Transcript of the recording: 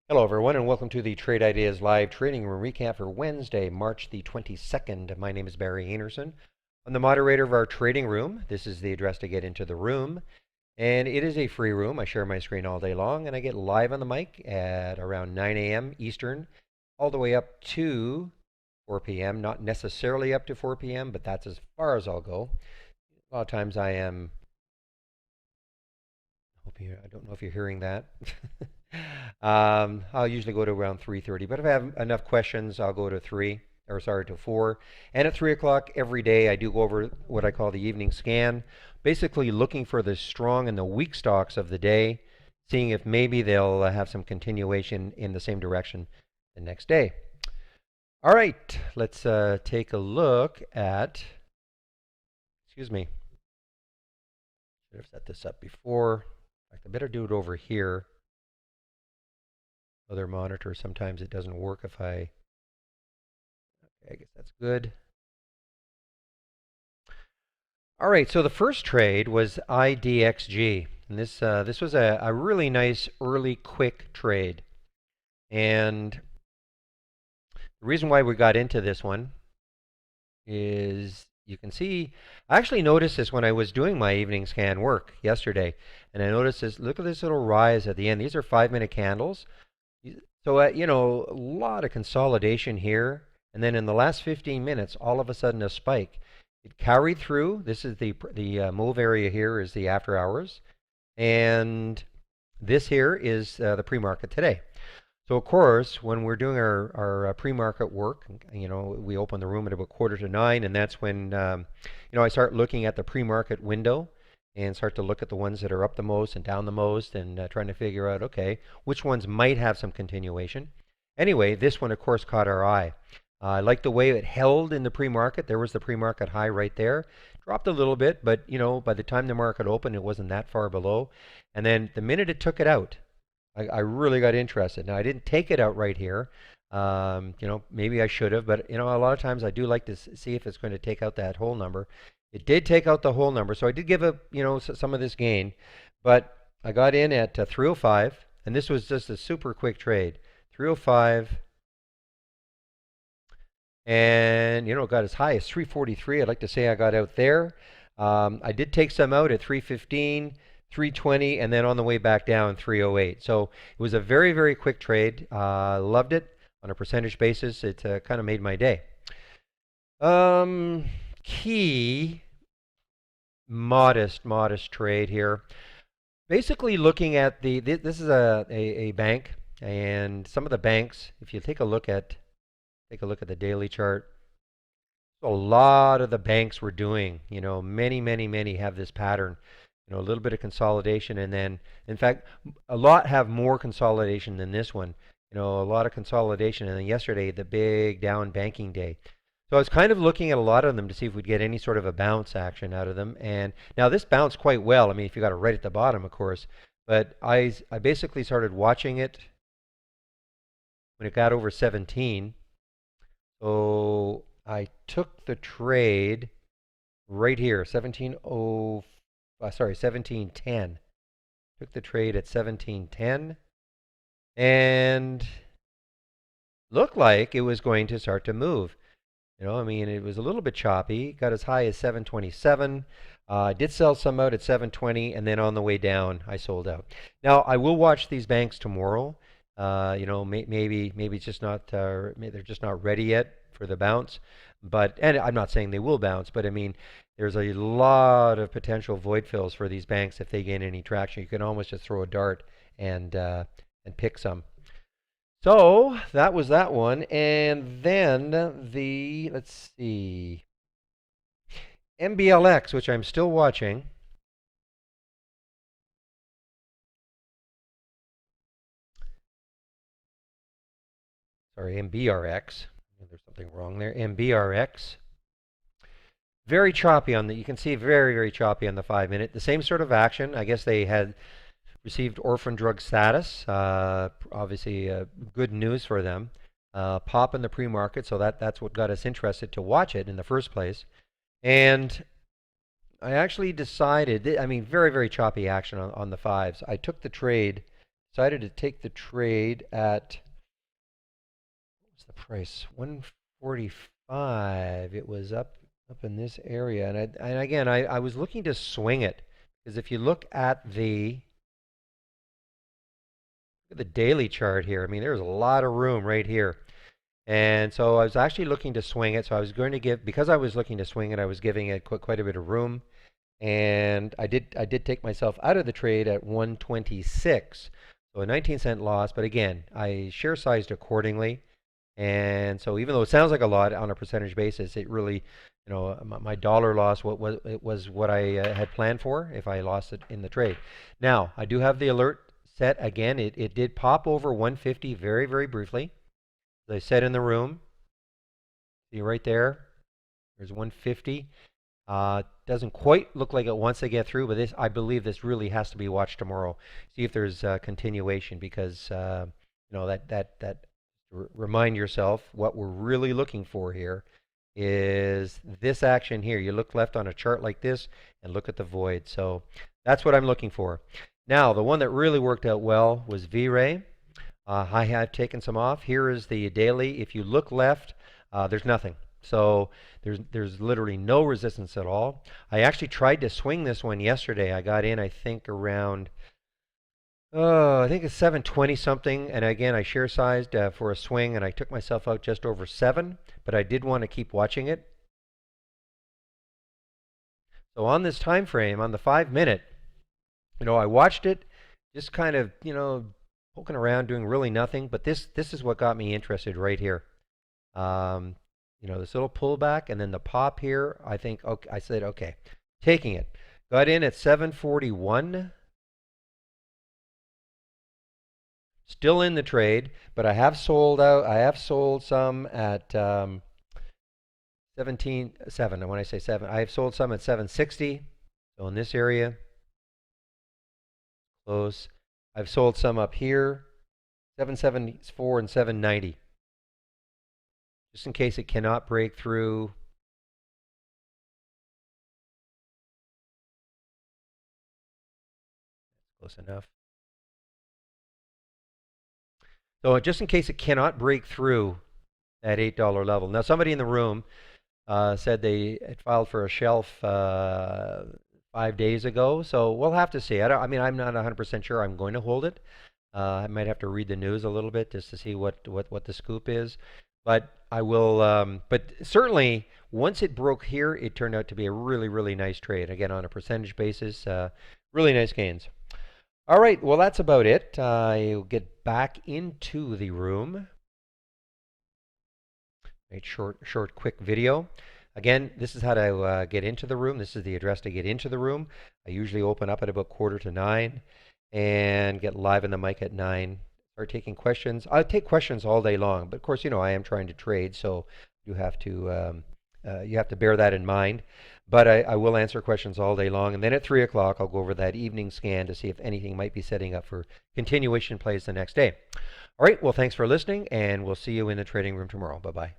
Hello, everyone, and welcome to the Trade Ideas Live Trading Room recap for Wednesday, March the 22nd. My name is Barry Anderson. I'm the moderator of our trading room. This is the address to get into the room, and it is a free room. I share my screen all day long, and I get live on the mic at around 9 a.m. Eastern, all the way up to 4 p.m. Not necessarily up to 4 p.m., but that's as far as I'll go. A lot of times I am. I don't know if you're hearing that. I'll usually go to around 3:30, but if I have enough questions, I'll go to 3, or sorry, to 4. And at 3 o'clock every day, I do go over what I call the evening scan, basically looking for the strong and the weak stocks of the day, seeing if maybe they'll have some continuation in the same direction the next day. All right, let's take a look at, excuse me, should have set this up before. In fact, I better do it over here. Other monitor, sometimes it doesn't work if okay, I guess that's good. All right, so the first trade was IDXG, and this was a really nice early quick trade. And the reason why we got into this one is you can see, I actually noticed this when I was doing my evening scan work yesterday, and I noticed this, look at this little rise at the end. These are 5-minute candles. So, a lot of consolidation here. And then in the last 15 minutes, all of a sudden a spike. It carried through. This is the move area here is the after hours. And this here is the pre-market today. So, of course, when we're doing our pre-market work, we open the room at about 8:45, and that's when, I start looking at the pre-market window and start to look at the ones that are up the most and down the most and trying to figure out, okay, which ones might have some continuation. Anyway, this one, of course, caught our eye. I like the way it held in the pre-market. There was the pre-market high right there. Dropped a little bit, but, by the time the market opened, it wasn't that far below. And then the minute it took it out, I really got interested. Now, I didn't take it out right here. Maybe I should have, but, a lot of times I do like to see if it's going to take out that whole number. It did take out the whole number, so I did give up, some of this gain, but I got in at 305, and this was just a super quick trade. 305, and it got as high as 343. I'd like to say I got out there. I did take some out at 315, 320, and then on the way back down 308. So it was a very, very quick trade. Loved it on a percentage basis. It kind of made my day. Key modest trade here. Basically looking at this is a bank, and some of the banks, if you take a look at the daily chart, a lot of the banks were doing, many have this pattern, a little bit of consolidation, and then, in fact, a lot have more consolidation than this one. A lot of consolidation, and then yesterday, the big down banking day. So I was kind of looking at a lot of them to see if we'd get any sort of a bounce action out of them. And now this bounced quite well. I mean, if you got it right at the bottom, of course. But I basically started watching it when it got over 17. So I took the trade right here, 1710. Took the trade at 1710. And looked like it was going to start to move. It was a little bit choppy. Got as high as 727. Did sell some out at 720, and then on the way down, I sold out. Now, I will watch these banks tomorrow. Maybe it's just not. Maybe they're just not ready yet for the bounce. And I'm not saying they will bounce, but I mean, there's a lot of potential void fills for these banks if they gain any traction. You can almost just throw a dart and pick some. So that was that one, and then let's see, MBLX, which I'm still watching. Sorry, MBRX. There's something wrong there. MBRX. Very choppy on you can see very, very choppy on the 5-minute. The same sort of action. I guess they had received orphan drug status. Obviously, good news for them. Pop in the pre-market, so that's what got us interested to watch it in the first place. And I actually decided, very, very choppy action on the fives. I took the trade, decided to take the trade at, what's the price? 145. It was up in this area, and again, I was looking to swing it because if you look at the daily chart here, I mean, there's a lot of room right here. And so I was actually looking to swing it. So I was going to give, because I was looking to swing it, I was giving it quite a bit of room. And I did take myself out of the trade at 126. So a 19-cent loss, but again, I share sized accordingly. And so even though it sounds like a lot on a percentage basis, it really, my dollar loss it was what I had planned for if I lost it in the trade. Now, I do have the alert set again. It did pop over 150 very, very briefly. As I said in the room, see right there, there's 150. Doesn't quite look like it wants to get through, but I believe this really has to be watched tomorrow. See if there's continuation because that remind yourself what we're really looking for here is this action here. You look left on a chart like this and look at the void. So that's what I'm looking for. Now, the one that really worked out well was V-Ray. I have taken some off. Here is the daily. If you look left, there's nothing. So there's literally no resistance at all. I actually tried to swing this one yesterday. I got in, I think, around, I think it's 720 something. And again, I share sized for a swing, and I took myself out just over 7. But I did want to keep watching it. So on this time frame, on the 5-minute, I watched it, just kind of, poking around, doing really nothing. But this is what got me interested right here. This little pullback and then the pop here. I think, okay, I said, okay, taking it. Got in at 741. Still in the trade, but I have sold out. I have sold some at 17.7. And when I say 7, I have sold some at 760. So in this area, close. I've sold some up here, 774 and 790. Just in case it cannot break through. Close enough. So just in case it cannot break through that $8 level. Now, somebody in the room said they had filed for a shelf 5 days ago. So we'll have to see. I'm not 100% sure I'm going to hold it. I might have to read the news a little bit just to see what the scoop is. But I will. But certainly, once it broke here, it turned out to be a really, really nice trade. Again, on a percentage basis, really nice gains. All right, well, that's about it. I'll get back into the room. A short, quick video. Again, this is how to get into the room. This is the address to get into the room. I usually open up at about 8:45 and get live in the mic at 9. Start taking questions. I take questions all day long, but of course, I am trying to trade, so you have to bear that in mind. But I will answer questions all day long, and then at 3 o'clock, I'll go over that evening scan to see if anything might be setting up for continuation plays the next day. All right, well, thanks for listening, and we'll see you in the trading room tomorrow. Bye-bye.